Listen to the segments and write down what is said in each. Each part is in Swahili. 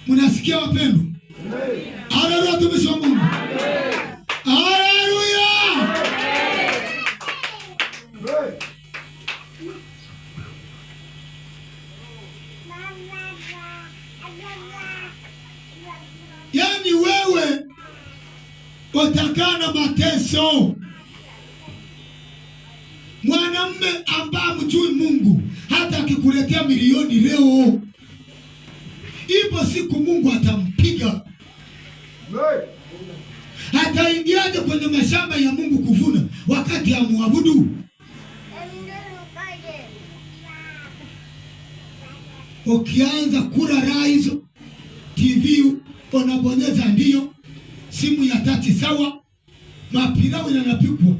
Mnasikia wapendwa? Haleluya, tumishi wa Mungu. Haleluya. Yaani wewe utakaa na mateso. Mwanamume ambaye mjui Mungu hata akikuletea milioni leo, ipo siku Mungu atampiga. Ataingiaje kwenye mashamba ya Mungu kuvuna wakati amwabudu? Ukianza kula raha hizo, TV unabonyeza ndio, simu ya tati sawa, mapilau yanapikwa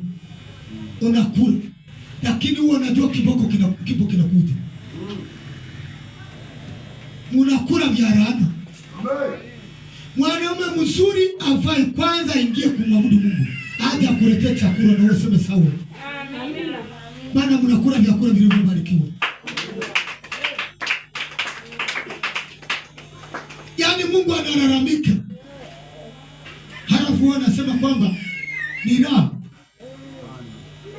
unakula, lakini huo unajua kiboko kinakuja. Munakula vya laana. Mwanaume mzuri afai kwanza ingie kumwabudu Mungu, aje akuletee chakula na wewe sema sawa. Amina. Maana mnakula vyakula vilivyobarikiwa. Yaani Mungu analalamika, halafu anasema kwamba ni raha.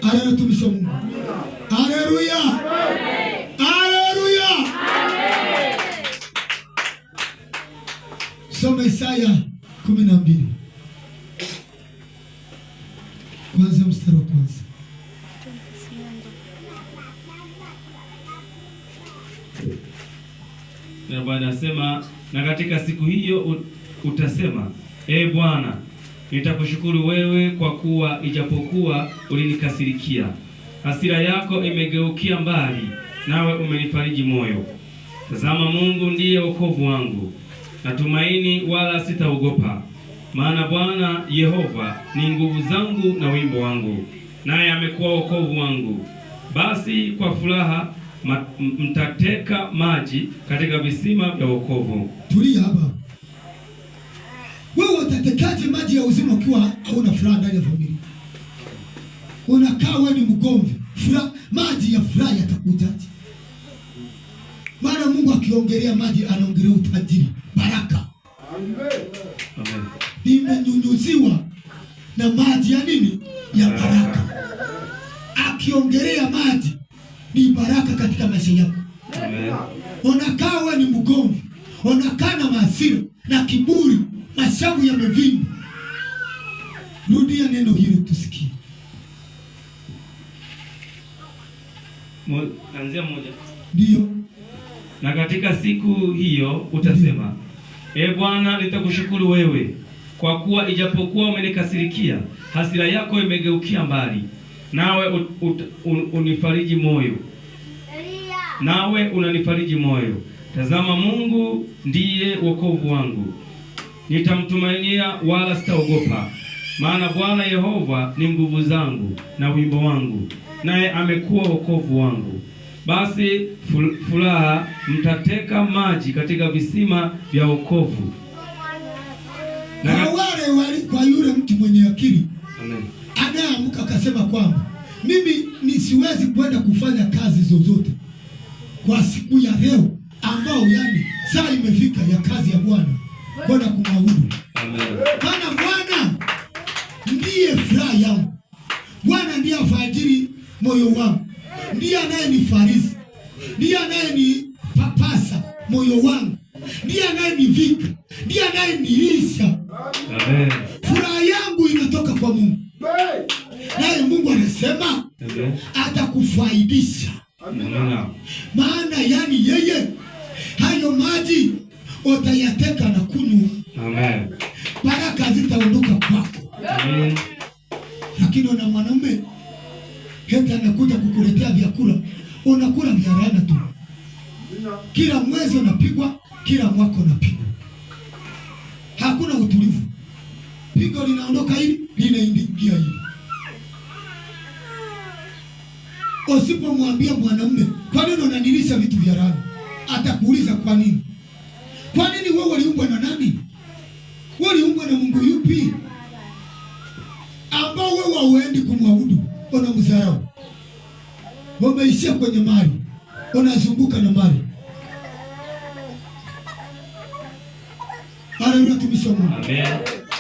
Haleluya, tumishi wa Mungu. Haleluya. Haleluya. Soma Isaya 12. Kwanza mstari wa kwanza. Na Bwana asema, na katika siku hiyo utasema, Bwana, nitakushukuru wewe kwa kuwa ijapokuwa ulinikasirikia, hasira yako imegeukia mbali, nawe umenifariji moyo. Tazama, Mungu ndiye wokovu wangu, natumaini wala sitaogopa. Maana Bwana Yehova ni nguvu zangu na wimbo wangu, naye amekuwa wokovu wangu. Basi kwa furaha mtateka maji katika visima vya wokovu. Tulia hapa. Wewe utatekaje maji ya uzima ukiwa hauna furaha ndani ya familia? Unakaa wewe ni mgomvi. Maji ya furaha yatakujaje? Maana Mungu akiongelea maji anaongelea utajiri, baraka. Amen. Nimenyunyuziwa na maji ya nini? Ya baraka. Akiongelea maji ni baraka katika maisha yako. Amen. Unakaa wewe ni mgomvi, unakaa na hasira na kiburi, mashavu yamevimba. Rudia neno hilo tusikie. Anzia moja. Ndio. Na katika siku hiyo utasema, Bwana, nitakushukuru wewe kwa kuwa ijapokuwa umenikasirikia, hasira yako imegeukia mbali, nawe unifariji moyo. Nawe unanifariji moyo. Tazama, Mungu ndiye wokovu wangu, nitamtumainia wala sitaogopa. Maana Bwana Yehova ni nguvu zangu na wimbo wangu, naye amekuwa wokovu wangu. Basi furaha mtateka maji katika visima vya wokovu. Na wale kwa yule mtu mwenye akili, amen, anaamka akasema kwamba mimi nisiwezi kwenda kufanya kazi zozote kwa siku ya leo, ambao yani saa imefika ya kazi ya Bwana kwenda kumwabudu. Amen. Maana Bwana ndiye furaha yangu, Bwana ndiye afajiri moyo wangu, ndiye anayenifariji, ndiye anayenipapasa moyo wangu, ndiye anayenivika, ndiye anayenilisha. Amen. Furaha yangu inatoka kwa Mungu. Naye Mungu anasema atakufaidisha. Amen. Maana yani yeye hayo maji utayateka na kunywa. Amen. Baraka zitaondoka kwako. Amen. Lakini una mwanamume hata anakuja kukuletea vyakula, unakula vya laana tu. Kila mwezi unapigwa, kila mwaka unapigwa. Hakuna utulivu. Pigo linaondoka hili, linaingia hili. Usipomwambia mwanamume, kwa nini unanilisha vitu vya laana? Atakuuliza kwa nini? Kwa nini wewe uliumbwa na nani? Wewe uliumbwa na Mungu yupi? Ambao wewe hauendi kumwabudu, unamdharau. Umeishia kwenye mali, unazunguka na mali. Haleluya, tumishi wa Mungu. Amen.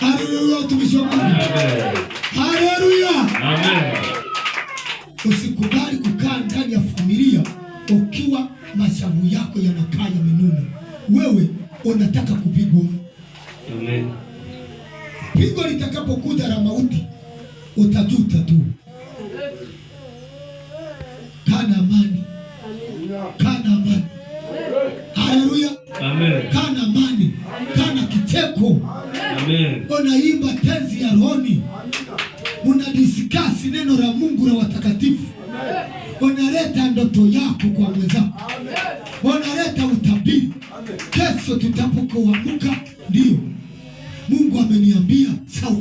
Haleluya, tumishi wa Mungu. Amen. Haleluya. Amen. Usikubali kukaa ndani ya familia ukiwa mashavu yako yanakaa yamenuna. Wewe unataka kupigwa. Amen. Pigo litakapokuja la mauti utajuta tu. Kana amani. Kana amani. Haleluya. Amen. Kana amani. Kana kicheko. Amen. Unaimba tenzi ya rohoni. Unadiskasi neno la Mungu la watakatifu. Unaleta ndoto yako kwa mwenzako. Unaleta utabiri. Kesho tutapokuamka, ndio Mungu ameniambia sawa,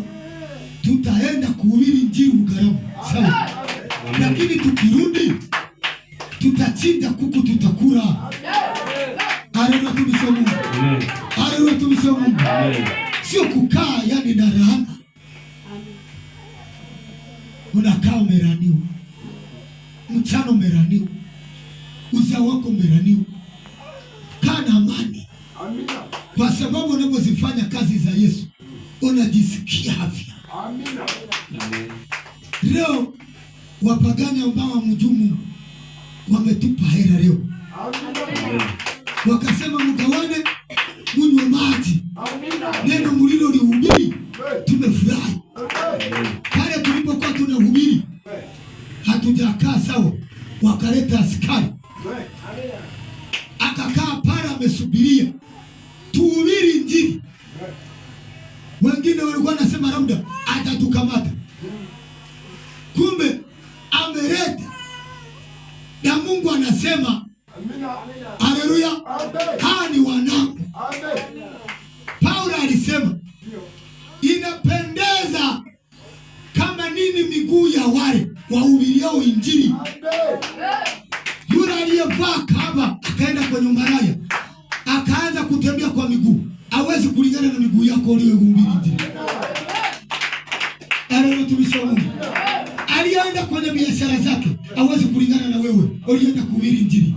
tutaenda kuhubiri Injili Bugarama, sawa. Lakini tukirudi tutachinja kuku, tutakula. Haleluya, tumishi wa Mungu. Haleluya, tumishi wa Mungu. Sio kukaa yani na raha. Unakaa umeraniwa, mchana umeraniwa, uzao wako umeraniwa. Kaa na amani. Amina. Kwa sababu unapozifanya kazi za Yesu unajisikia afya. Amina. Amen. Leo wapagani ambao wamjumu wametupa hela leo. Amina. Wakasema mgawane munywe maji. Amina. Neno mlilo lihubiri tumefurahi. Pale tulipokuwa tunahubiri hatujakaa sawa, wakaleta askari akakaa pale amesubiria tuhubiri Injili. Wengine walikuwa nasema labda atatukamata, kumbe ameleta na Mungu anasema haleluya, hawa ni wanangu. Paulo alisema inapendeza kama nini miguu ya wale wahubiriao Injili. Yule aliyevaa kaba akaenda kwenye umaraya akaanza kutembea kwa miguu, hawezi kulingana na miguu yako uliyohubiri Injili. Haleluya, tumishi wa Mungu. Alienda kwenye biashara zake, hawezi kulingana na wewe ulienda kuhubiri Injili.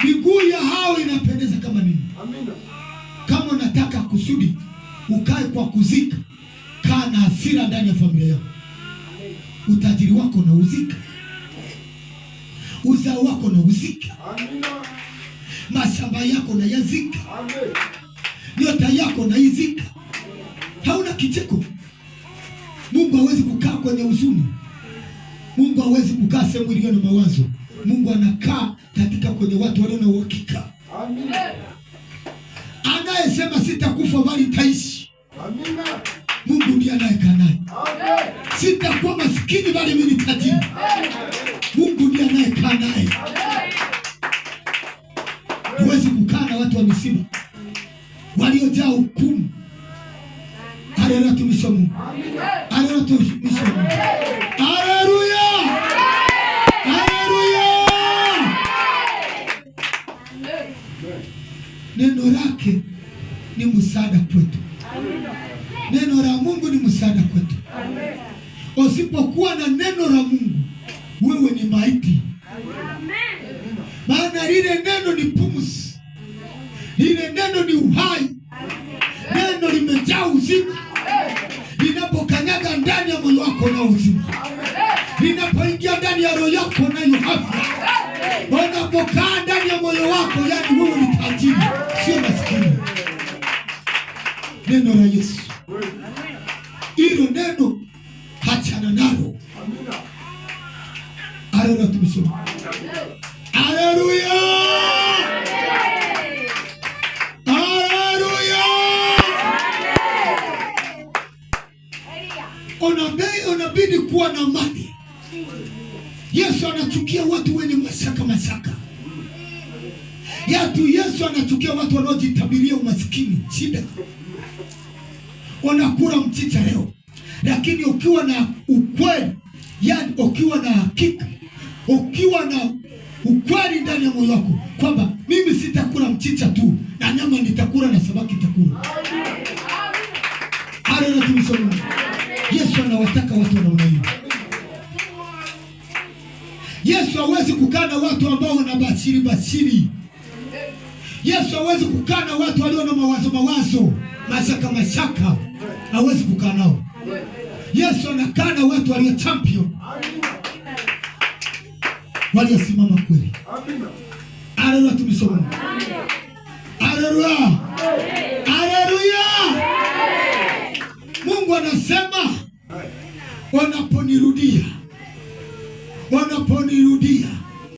Miguu ya hao inapendeza kama nini? Kama unataka kusudi ukae kwa kuzika, kaa na hasira ndani ya familia yako. Utajiri wako na uzika, uzao wako na uzika, mashamba yako na yazika, nyota yako na izika. Hauna kicheko. Mungu hawezi kukaa kwenye huzuni. Mungu hawezi kukaa sehemu iliyo na mawazo. Mungu anakaa katika kwenye watu walio na uhakika. Amina. Anayesema sitakufa bali nitaishi. Amina. Mungu ndiye anayekaa naye. Amen. Sitakuwa maskini bali mimi ni tajiri. Amen. Mungu ndiye anayekaa naye. Huwezi kukaa na watu wa misiba waliojaa hukumu. Haleluya, tumishi wa Mungu. Haleluya, tumishi wa Mungu. Haleluya. Haleluya. Neno lake ni msaada kwetu. Neno la Mungu ni msaada kwetu. Usipokuwa na neno la Mungu, wewe ni maiti. Maana lile neno ni pumzi. Lile neno ni uhai. Neno limejaa uzima. Linapokanyaga ndani ya moyo wako na uzima. Linapoingia ndani ya roho yako na afya. Unapokaa ndani ya moyo wako, yani wewe ni tajiri, sio maskini. Neno la Yesu. Hilo neno hachana nalo. Haleluya, tumisome. Haleluya. Haleluya. Unabidi kuwa na amani. Yesu anachukia watu wenye mashaka. Yesu anachukia watu wanaojitabiria umaskini, shida. Unakula mchicha leo, lakini ukiwa na ukweli, yani ukiwa na hakika, ukiwa na ukweli ndani ya moyo wako kwamba mimi sitakula mchicha tu na nyama nitakula na samaki nitakula. Haleluya, tumisome. Yesu anawataka watu wa namna hiyo. Yesu hawezi kukaa na watu ambao wanabashiri. Yesu hawezi kukaa na watu walio na mawazo, mashaka. Hawezi kukaa nao. Yesu anakaa na watu walio champion. Waliosimama kweli. Haleluya, tumisome. Haleluya. Haleluya. Mungu anasema